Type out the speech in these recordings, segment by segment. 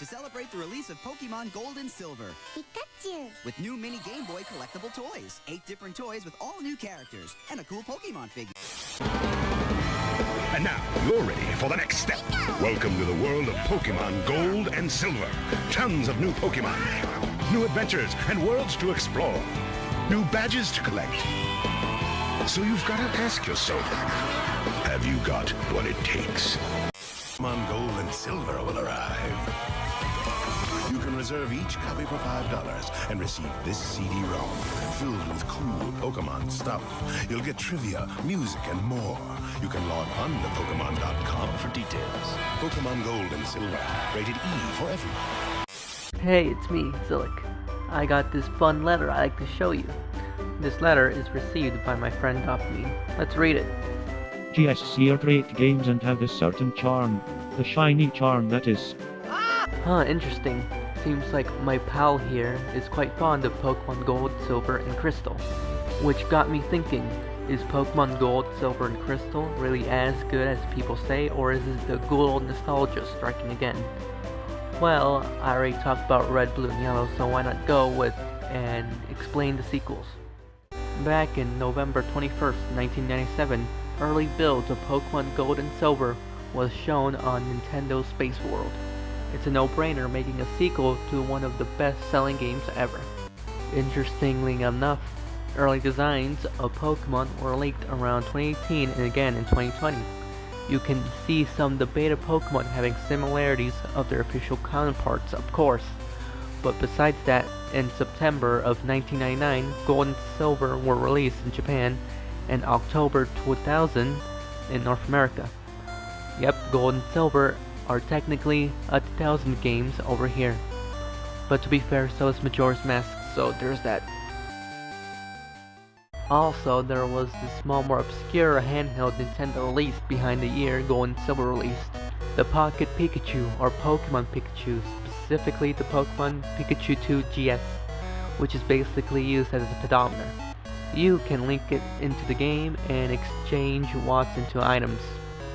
to celebrate the release of Pokémon Gold and Silver. Pikachu! With new mini Game Boy collectible toys. 8 different toys with all new characters. And a cool Pokémon figure. And now, you're ready for the next step. Welcome to the world of Pokémon Gold and Silver. Tons of new Pokémon. New adventures and worlds to explore. New badges to collect. So you've got to ask yourself, have you got what it takes? Pokémon Gold and Silver will arrive. You can reserve each copy for $5 and receive this CD-ROM filled with cool Pokémon stuff. You'll get trivia, music, and more. You can log on to Pokémon.com for details. Pokémon Gold and Silver, rated E for everyone. Hey, it's me, Zilik. I got this fun letter I'd like to show you. This letter is received by my friend Dopamine. Let's read it. GSC are great games and have a certain charm. The shiny charm, that is. Huh, interesting. Seems like my pal here is quite fond of Pokemon Gold, Silver, and Crystal. Which got me thinking, is Pokemon Gold, Silver, and Crystal really as good as people say, or is it the good old nostalgia striking again? Well, I already talked about Red, Blue, and Yellow, so why not go with and explain the sequels. Back in November 21st, 1997, early builds of Pokemon Gold and Silver was shown on Nintendo Space World. It's a no-brainer making a sequel to one of the best-selling games ever. Interestingly enough, early designs of Pokemon were leaked around 2018 and again in 2020. You can see some of the beta Pokemon having similarities of their official counterparts, of course. But besides that, in September of 1999, Gold and Silver were released in Japan, and October 2000 in North America. Yep, Gold and Silver are technically a 2000 games over here. But to be fair, so is Majora's Mask, so there's that. Also, there was this small, more obscure handheld Nintendo release behind the year Gold and Silver released. The Pocket Pikachu, or Pokemon Pikachu, specifically the Pokemon Pikachu 2 GS, which is basically used as a pedometer. You can link it into the game and exchange watts into items.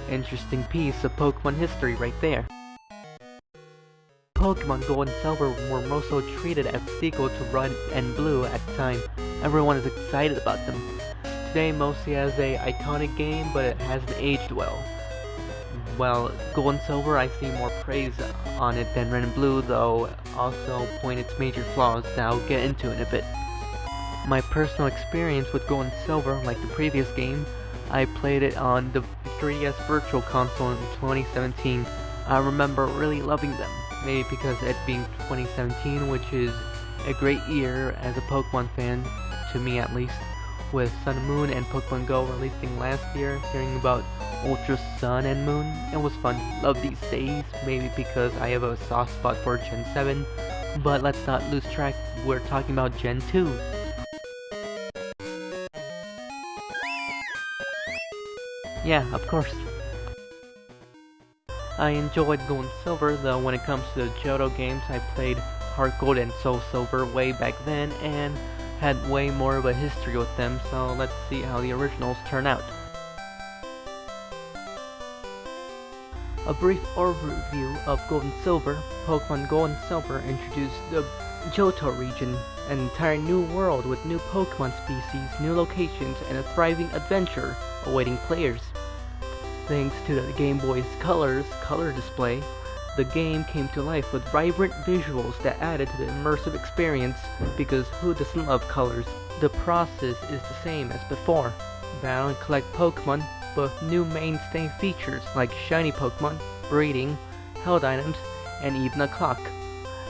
Interesting piece of Pokemon history right there. Pokemon Gold and Silver were more so treated as a sequel to Red and Blue at the time. Everyone is excited about them. Today mostly as a iconic game, but it hasn't aged well. Well, Gold and Silver, I see more praise on it than Red and Blue, though also point its major flaws that I'll get into in a bit. My personal experience with Gold and Silver, like the previous game, I played it on the 3DS Virtual Console in 2017. I remember really loving them, maybe because it being 2017, which is a great year as a Pokemon fan, to me at least, with Sun and Moon and Pokemon Go releasing last year, hearing about Ultra Sun and Moon. It was fun. Love these days, maybe because I have a soft spot for Gen 7, but let's not lose track, we're talking about Gen 2. Yeah, of course. I enjoyed Gold and Silver, though when it comes to the Johto games, I played Heart Gold and Soul Silver way back then, and had way more of a history with them, so let's see how the originals turn out. A brief overview of Gold and Silver. Pokemon Gold and Silver introduced the Johto region, an entire new world with new Pokemon species, new locations, and a thriving adventure awaiting players. Thanks to the Game Boy's color display, the game came to life with vibrant visuals that added to the immersive experience, because who doesn't love colors? The process is the same as before. Battle and collect Pokemon, but with new mainstay features like shiny Pokemon, breeding, held items, and even a clock.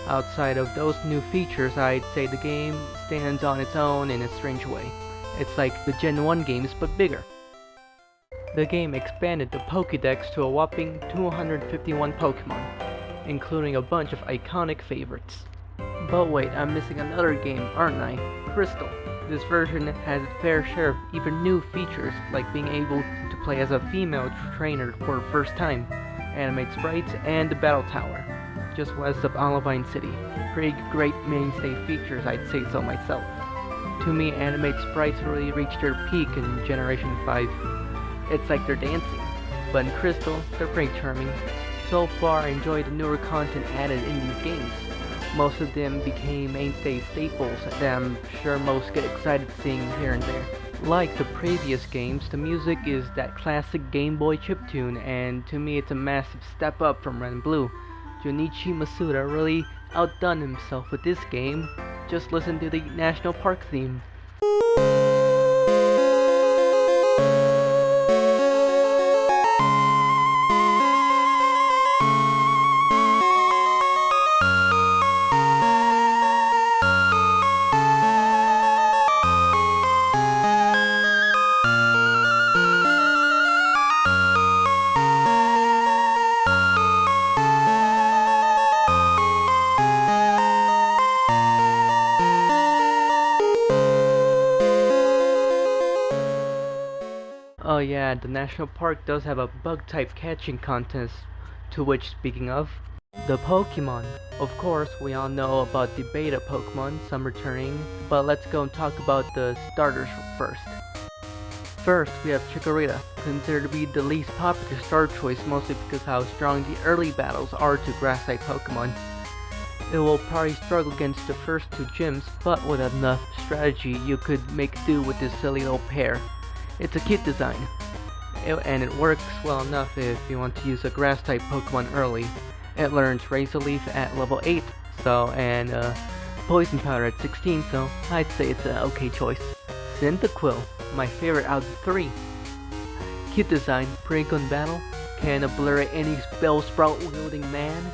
Outside of those new features, I'd say the game stands on its own in a strange way. It's like the Gen 1 games, but bigger. The game expanded the Pokédex to a whopping 251 Pokemon, including a bunch of iconic favorites. But wait, I'm missing another game, aren't I? Crystal. This version has its fair share of even new features, like being able to play as a female trainer for the first time, animate sprites, and the Battle Tower, just west of Olivine City. Pretty great mainstay features, I'd say so myself. To me, animate sprites really reached their peak in Generation 5. It's like they're dancing, but in Crystal, they're pretty charming. So far, I enjoy the newer content added in these games. Most of them became mainstay staples that I'm sure most get excited seeing here and there. Like the previous games, the music is that classic Game Boy chiptune, and to me it's a massive step up from Red and Blue. Junichi Masuda really outdone himself with this game. Just listen to the National Park theme. Oh yeah, the national park does have a bug type catching contest, to which speaking of, the Pokémon. Of course, we all know about the beta Pokémon, some returning, but let's go and talk about the starters first. First, we have Chikorita, considered to be the least popular starter choice mostly because how strong the early battles are to grass-type Pokémon. It will probably struggle against the first two gyms, but with enough strategy you could make do with this silly little pair. It's a cute design, and it works well enough if you want to use a grass-type Pokemon early. It learns Razor Leaf at level 8, and Poison Powder at 16, so I'd say it's an okay choice. Cyndaquil, my favorite out of the 3. Cute design, pretty good in battle, can obliterate any Bellsprout wielding man,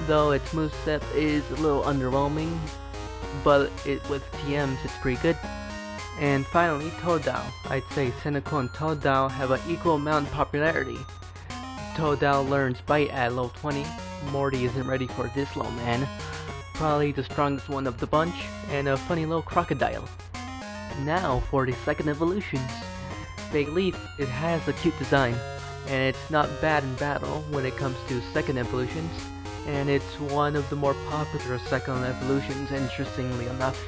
though its moveset is a little underwhelming, but with TMs it's pretty good. And finally, Totodile. I'd say Cyndaquil and Totodile have an equal amount of popularity. Totodile learns Bite at level 20. Morty isn't ready for this low man. Probably the strongest one of the bunch, and a funny little crocodile. Now for the second evolutions. Big Leaf, it has a cute design, and it's not bad in battle when it comes to second evolutions, and it's one of the more popular second evolutions, interestingly enough.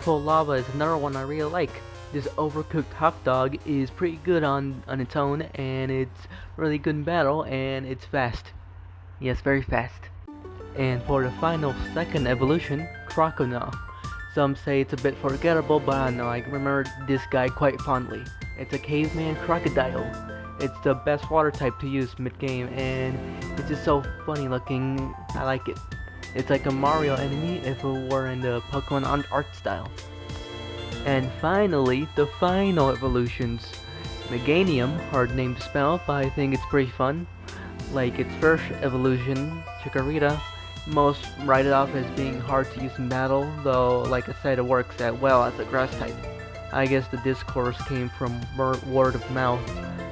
Lava is another one I really like. This overcooked hot dog is pretty good on its own, and it's really good in battle, and it's fast. Yes, very fast. And for the final second evolution, Crocodile. Some say it's a bit forgettable, but I don't know, I remember this guy quite fondly. It's a caveman crocodile. It's the best water type to use mid-game, and it's just so funny looking. I like it. It's like a Mario enemy if it were in the Pokemon art style. And finally, the final evolutions. Meganium, hard name to spell, but I think it's pretty fun. Like its first evolution, Chikorita, most write it off as being hard to use in battle, though like I said it works that well as a grass type. I guess the discourse came from word of mouth,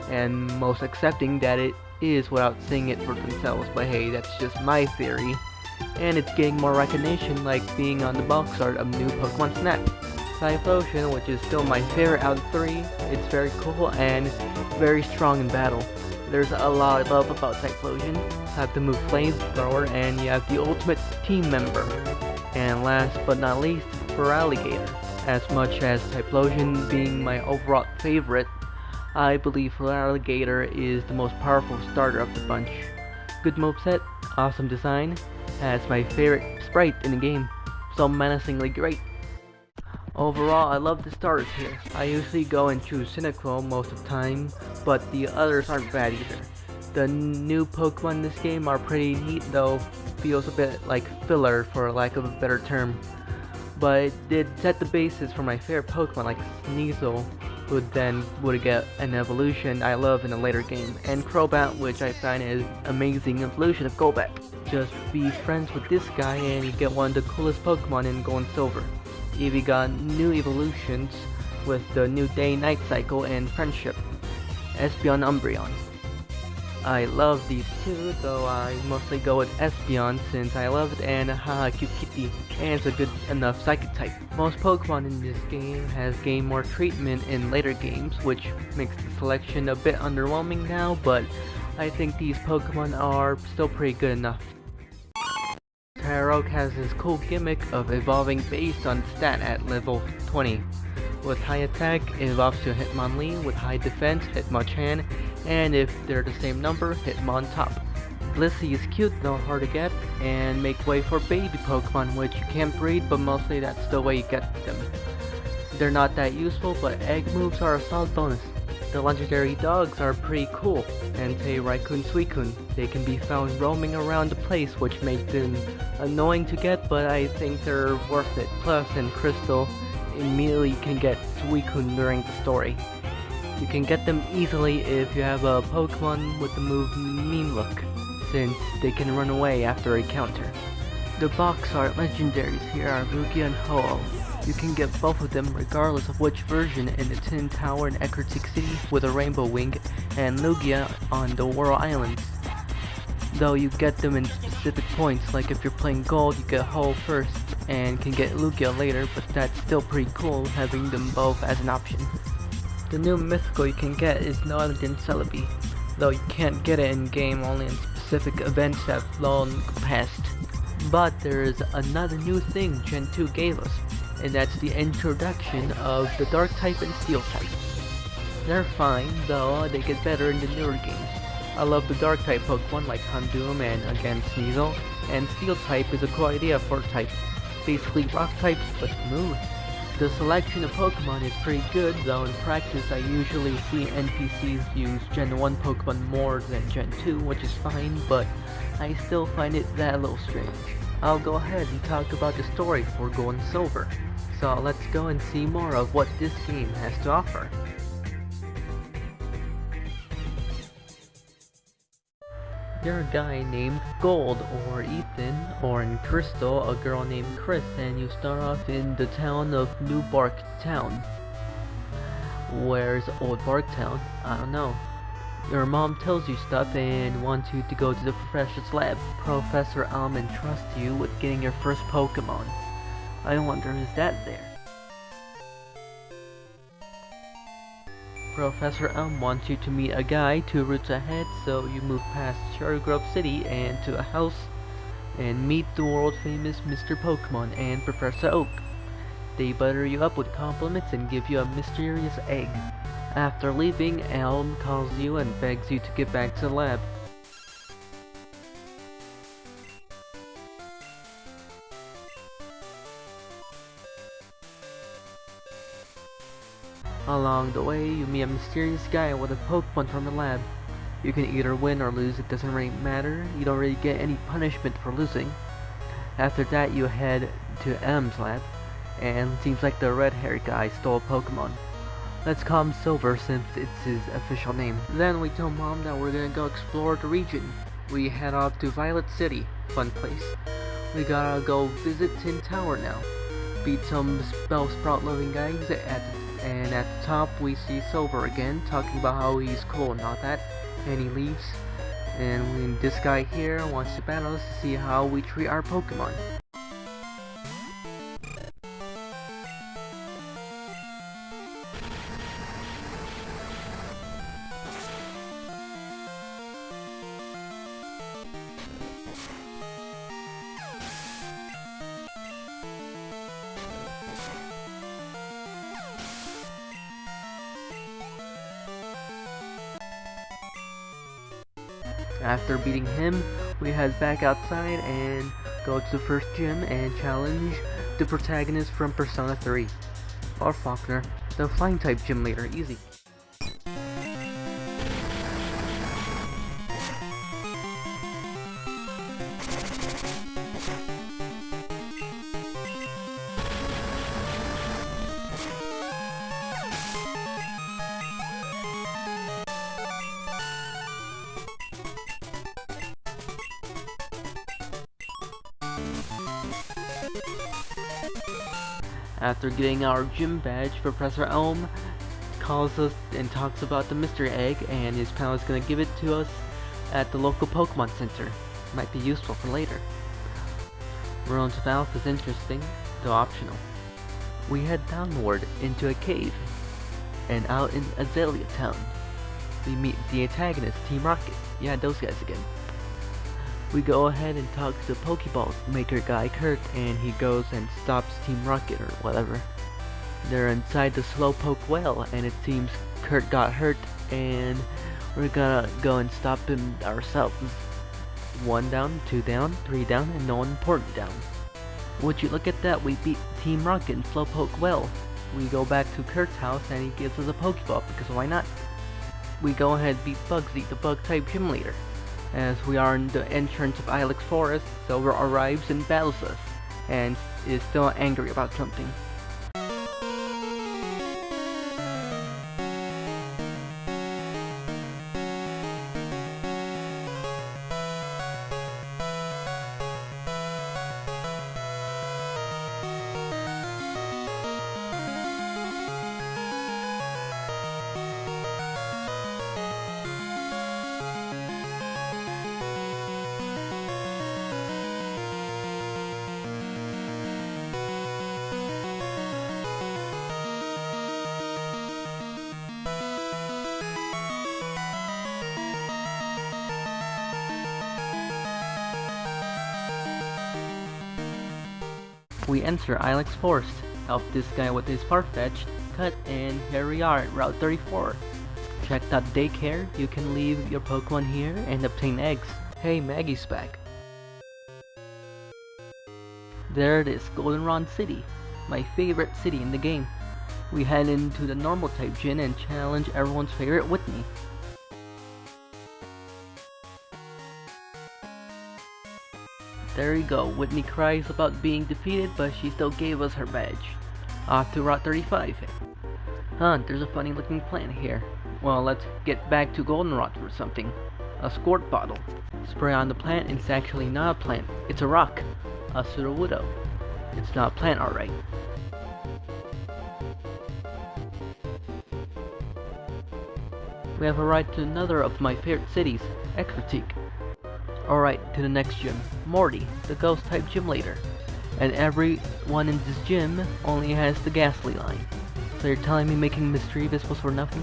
and most accepting that it is without seeing it for themselves, but hey, that's just my theory. And it's getting more recognition, like being on the box art of new Pokemon Snap. Typhlosion, which is still my favorite out of 3, it's very cool and very strong in battle. There's a lot I love about Typhlosion. Have the move Flamethrower, and you have the ultimate team member. And last but not least, Feraligatr. As much as Typhlosion being my overall favorite, I believe Feraligatr is the most powerful starter of the bunch. Good moveset, awesome design, has my favorite sprite in the game, so menacingly great. Overall, I love the starters here. I usually go and choose Cyndaquil most of the time, but the others aren't bad either. The new Pokemon in this game are pretty neat, though feels a bit like filler for lack of a better term. But it did set the basis for my favorite Pokemon like Sneasel, who then would get an evolution I love in a later game, and Crobat, which I find is an amazing evolution of Golbat. Just be friends with this guy and you get one of the coolest Pokemon in Gold and Silver. Eevee got new evolutions with the new day-night cycle and friendship, Espeon Umbreon. I love these two, though I mostly go with Espeon since I love it, and haha cute kitty, and it's a good enough psychic type. Most Pokemon in this game has gained more treatment in later games, which makes the selection a bit underwhelming now, but I think these Pokemon are still pretty good enough. Tyrogue has this cool gimmick of evolving based on stat at level 20. With high attack, it evolves to Hitmonlee, with high defense, Hitmonchan, and if they're the same number, Hitmontop. Blissey is cute though hard to get, and make way for baby Pokemon which you can't breed, but mostly that's the way you get them. They're not that useful, but egg moves are a solid bonus. The legendary dogs are pretty cool, Entei, Raikou, Suicune. They can be found roaming around the place, which make them annoying to get, but I think they're worth it. Plus, in Crystal, immediately can get Suicune during the story. You can get them easily if you have a Pokemon with the move Mean Look, since they can run away after a counter. The box art legendaries here are Lugia and Ho-Oh. You can get both of them regardless of which version in the Tin Tower in Ecruteak City with a rainbow wing, and Lugia on the Whirl Islands. Though you get them in specific points, like if you're playing Gold you get Ho first and can get Lugia later, but that's still pretty cool having them both as an option. The new mythical you can get is Noeladin Celebi, though you can't get it in game, only in specific events that have long past. But there is another new thing Gen 2 gave us, and that's the introduction of the Dark type and Steel type. They're fine, though they get better in the newer games. I love the Dark type Pokemon like Houndoom and again Sneasel, and Steel type is a cool idea for a type. Basically rock types, but smooth. The selection of Pokemon is pretty good, though in practice I usually see NPCs use Gen 1 Pokemon more than Gen 2, which is fine, but I still find it that a little strange. I'll go ahead and talk about the story for Gold and Silver. So let's go and see more of what this game has to offer. You're a guy named Gold, or Ethan, or in Crystal, a girl named Chris, and you start off in the town of New Bark Town. Where's Old Bark Town? I don't know. Your mom tells you stuff and wants you to go to the professor's lab. Professor Elm entrusts you with getting your first Pokemon. I wonder, is that there? Professor Elm wants you to meet a guy 2 routes ahead, so you move past Cherry Grove City and to a house and meet the world famous Mr. Pokemon and Professor Oak. They butter you up with compliments and give you a mysterious egg. After leaving, Elm calls you and begs you to get back to the lab. Along the way, you meet a mysterious guy with a Pokemon from the lab. You can either win or lose, it doesn't really matter. You don't really get any punishment for losing. After that, you head to M's lab, and it seems like the red-haired guy stole a Pokemon. Let's call him Silver since it's his official name. Then we tell Mom that we're gonna go explore the region. We head off to Violet City, fun place. We gotta go visit Tin Tower now. Beat some Bellsprout loving guys and at the top we see Silver again, talking about how he's cool and all that, and he leaves. And this guy here wants to battle us to see how we treat our Pokemon. After beating him, we head back outside and go to the first gym and challenge the protagonist from Persona 3. Or Faulkner, the flying type gym leader, easy. After getting our gym badge, Professor Elm calls us and talks about the mystery egg, and his pal is gonna give it to us at the local Pokemon Center. Might be useful for later. Ruins of Alph is interesting, though optional. We head downward into a cave, and out in Azalea Town, we meet the antagonist, Team Rocket. Yeah, those guys again. We go ahead and talk to the Pokeball maker guy Kurt, and he goes and stops Team Rocket or whatever. They're inside the Slowpoke well, and it seems Kurt got hurt, and we're gonna go and stop him ourselves. 1 down, 2 down, 3 down, and no important down. Would you look at that, we beat Team Rocket and Slowpoke well. We go back to Kurt's house and he gives us a Pokeball, because why not? We go ahead and beat Bugsy, the Bug-type gym leader. As we are in the entrance of Ilex Forest, Silver arrives and battles us, and is still angry about something. We enter Ilex Forest, help this guy with his Farfetch'd, cut, and here we are at Route 34. Check that daycare, you can leave your Pokemon here and obtain eggs. Hey, Maggie's back. There it is, Goldenrod City, my favorite city in the game. We head into the normal type gym and challenge everyone's favorite Whitney. There you go, Whitney cries about being defeated, but she still gave us her badge. Off to Route 35. Huh, there's a funny looking plant here. Well, let's get back to Goldenrod for something. A squirt bottle. Spray on the plant, it's actually not a plant, it's a rock. A Sudowoodo. It's not a plant, alright. We have arrived to another of my favorite cities, Expertique. Alright, to the next gym, Morty, the ghost type gym leader. And everyone in this gym only has the ghastly line. So you're telling me making Mischievous was for nothing?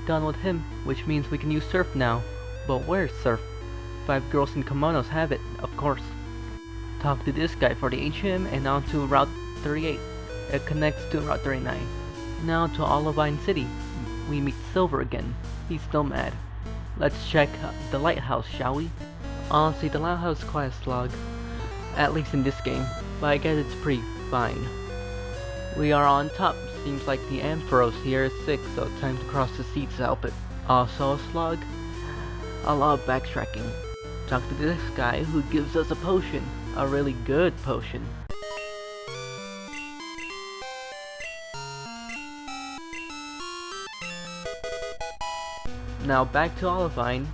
Done with him, which means we can use Surf now. But where's Surf? 5 girls in kimonos have it, of course. Talk to this guy for the HM and on to Route 38. It connects to Route 39. Now to Olivine City. We meet Silver again. He's still mad. Let's check the lighthouse, shall we? Honestly, the lighthouse quite a slog. At least in this game. But I guess it's pretty fine. We are on top. Seems like the Ampharos here is sick, so time to cross the sea to help it. Also a slug? A lot of backtracking. Talk to this guy who gives us a potion. A really good potion. Now back to Olivine.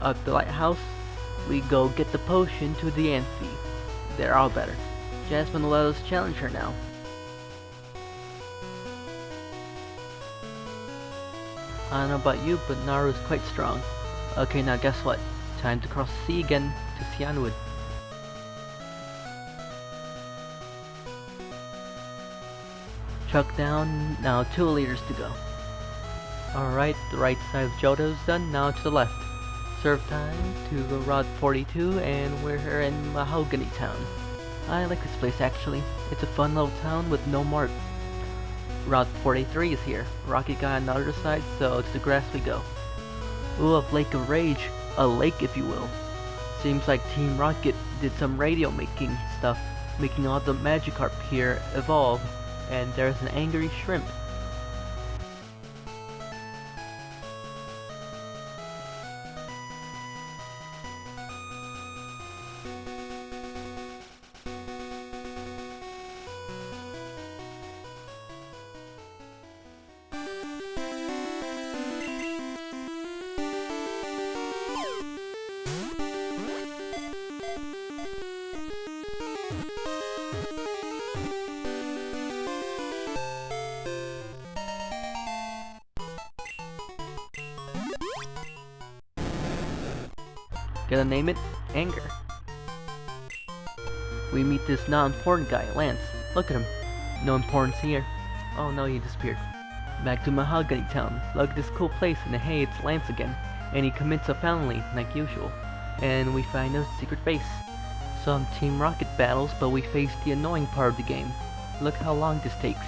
At the lighthouse, we go get the potion to the Amphi. They're all better. Jasmine will let us challenge her now. I don't know about you, but Naru's quite strong. Okay, now guess what? Time to cross the sea again to Cianwood. Chuck down, now 2 liters to go. Alright, the right side of Johto's done, now to the left. Serve time to go Route 42 and we're here in Mahogany Town. I like this place actually. It's a fun little town with no mart. Route 43 is here. Rocket got on the other side, so to the grass we go. Ooh, a Lake of Rage. A lake, if you will. Seems like Team Rocket did some radio making stuff, making all the Magikarp here evolve, and there's an angry shrimp. Gonna name it Anger. We meet this not-important guy, Lance. Look at him. No importance here. Oh no, he disappeared. Back to Mahogany Town. Look at this cool place, and hey, it's Lance again. And he commits a felony, like usual. And we find a secret base. Some Team Rocket battles, but we face the annoying part of the game. Look how long this takes.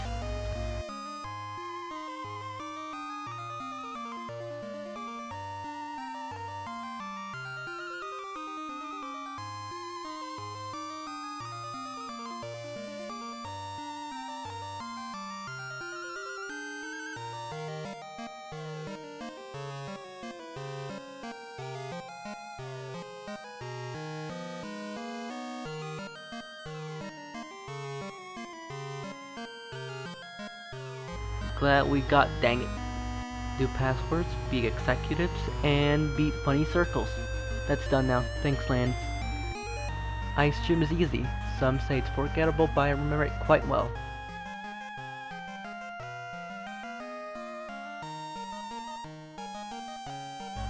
Glad we got, dang it. Do passwords, be executives, and beat funny circles. That's done now, thanks Lance. Ice Gym is easy. Some say it's forgettable, but I remember it quite well.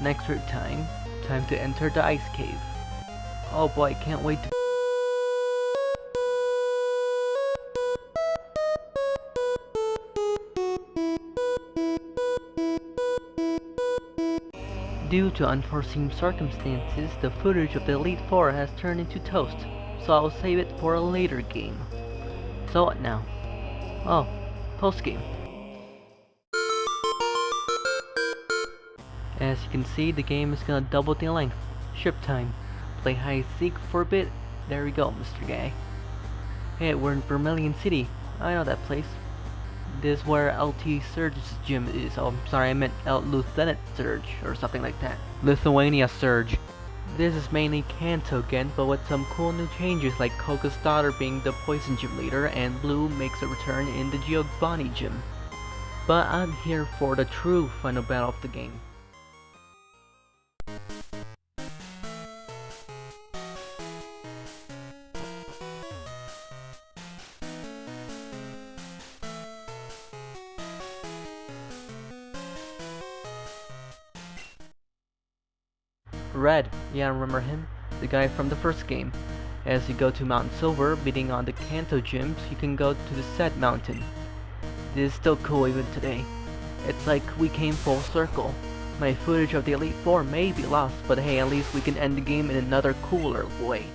Next route time to enter the ice cave. Oh boy, can't wait to Due to unforeseen circumstances, the footage of the Elite Four has turned into toast, so I'll save it for a later game. So what now? Oh, post-game. As you can see, the game is gonna double the length. Ship time. Play hide-and-seek for a bit. There we go, Mr. Guy. Hey, we're in Vermilion City. I know that place. This is where LT Surge's gym is. Oh, I'm sorry, I meant Lieutenant Surge, or something like that. Lithuania Surge. This is mainly Kanto again, but with some cool new changes like Koga's daughter being the Poison Gym leader, and Blue makes a return in the Giovanni Gym. But I'm here for the true final battle of the game. Red, yeah, I remember him, the guy from the first game. As you go to Mount Silver, beating on the Kanto gyms, you can go to the Set Mountain. This is still cool even today. It's like we came full circle. My footage of the Elite Four may be lost, but hey, at least we can end the game in another cooler way.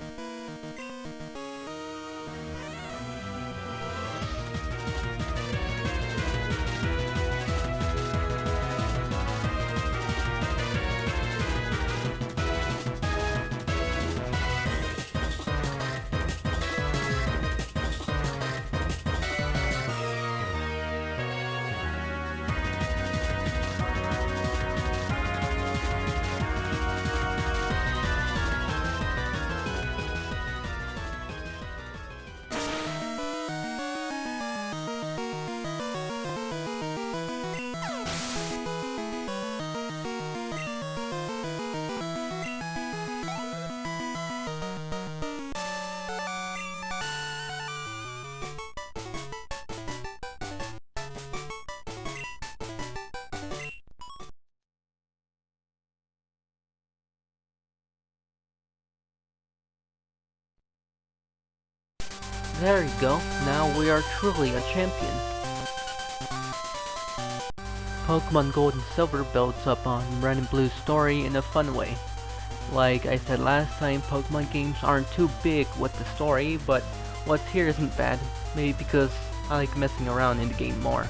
There you go, now we are truly a champion. Pokemon Gold and Silver builds up on Red and Blue's story in a fun way. Like I said last time, Pokemon games aren't too big with the story, but what's here isn't bad, maybe because I like messing around in the game more.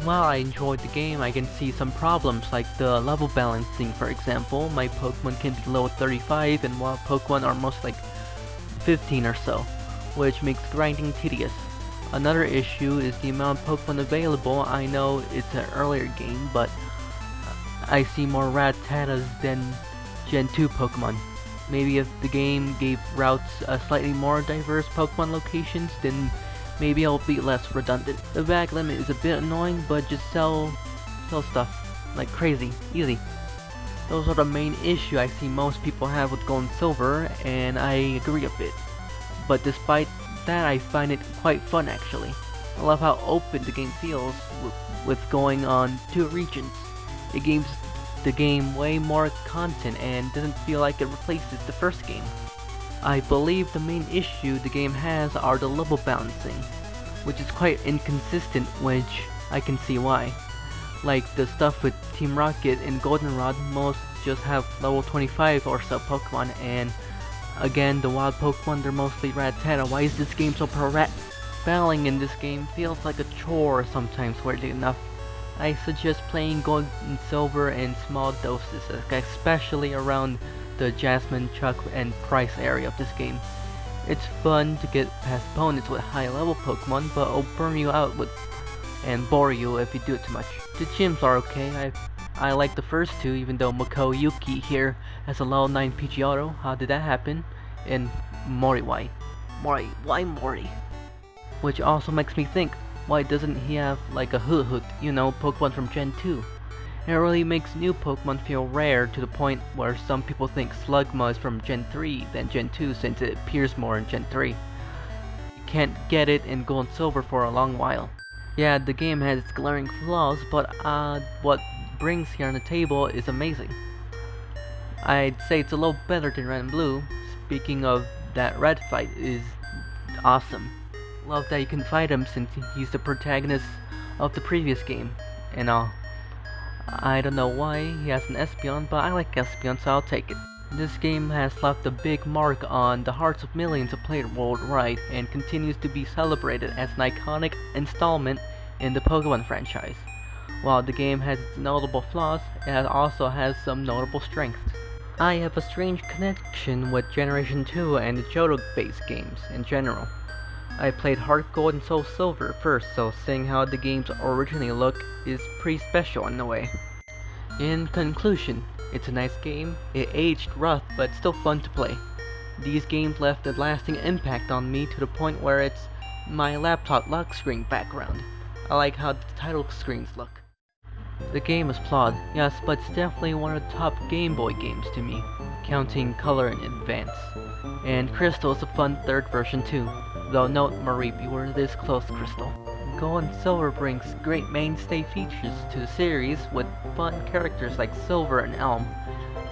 While I enjoyed the game, I can see some problems like the level balancing. For example, my Pokemon can be level 35 and while Pokemon are most like 15 or so, which makes grinding tedious. Another issue is the amount of Pokemon available. I know it's an earlier game, but I see more Rattatas than Gen 2 Pokemon. Maybe if the game gave routes a slightly more diverse Pokemon locations, then maybe it'll be less redundant. The bag limit is a bit annoying, but just sell stuff like crazy, easy. Those are the main issue I see most people have with Gold and Silver, and I agree a bit. But despite that, I find it quite fun actually. I love how open the game feels with going on 2 regions. It gives the game way more content and doesn't feel like it replaces the first game. I believe the main issue the game has are the level balancing, which is quite inconsistent, which I can see why. Like the stuff with Team Rocket and Goldenrod, most just have level 25 or so Pokemon, and again, the wild Pokemon, they're mostly Rattata. Why is this game so battling in this game feels like a chore sometimes, weirdly enough. I suggest playing Gold and Silver in small doses, especially around the Jasmine, Chuck, and Price area of this game. It's fun to get past opponents with high level Pokemon, but it'll burn you out and bore you if you do it too much. The gyms are okay. I like the first two, even though Mako Yuki here has a level 9 PG Auto. How did that happen? And Mori, why Mori? Which also makes me think, why doesn't he have like a Hoot, you know, Pokemon from Gen 2? It really makes new Pokemon feel rare to the point where some people think Slugma is from Gen 3 than Gen 2 since it appears more in Gen 3. You can't get it in Gold and Silver for a long while. Yeah, the game has its glaring flaws, but what brings here on the table is amazing. I'd say it's a little better than Red and Blue. Speaking of that, Red fight is awesome. Love that you can fight him since he's the protagonist of the previous game and all. I don't know why he has an Espeon, but I like Espeon, so I'll take it. This game has left a big mark on the hearts of millions of players worldwide and continues to be celebrated as an iconic installment in the Pokemon franchise. While the game has its notable flaws, it also has some notable strengths. I have a strange connection with Generation 2 and the Johto-based games in general. I played Heart Gold and Soul Silver first, so seeing how the games originally look is pretty special in a way. In conclusion, it's a nice game, it aged rough but still fun to play. These games left a lasting impact on me to the point where it's my laptop lock screen background. I like how the title screens look. The game is flawed, yes, but it's definitely one of the top Game Boy games to me, counting Color and Advance. And Crystal is a fun third version too, though note Marie, you were this close, Crystal. Gold and Silver brings great mainstay features to the series with fun characters like Silver and Elm.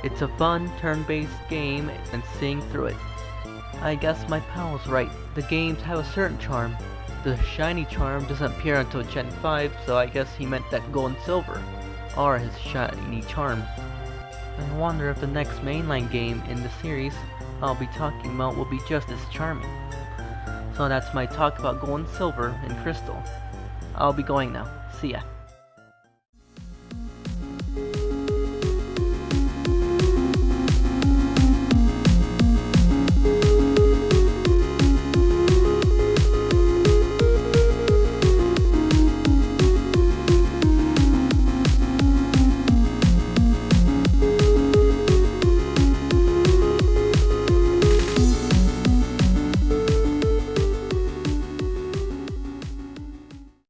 It's a fun turn-based game and seeing through it. I guess my pal's right, the games have a certain charm. The shiny charm doesn't appear until Gen 5, so I guess he meant that Gold and Silver are his shiny charm. I wonder if the next mainline game in the series I'll be talking about will be just as charming. So that's my talk about Gold and Silver and Crystal. I'll be going now. See ya.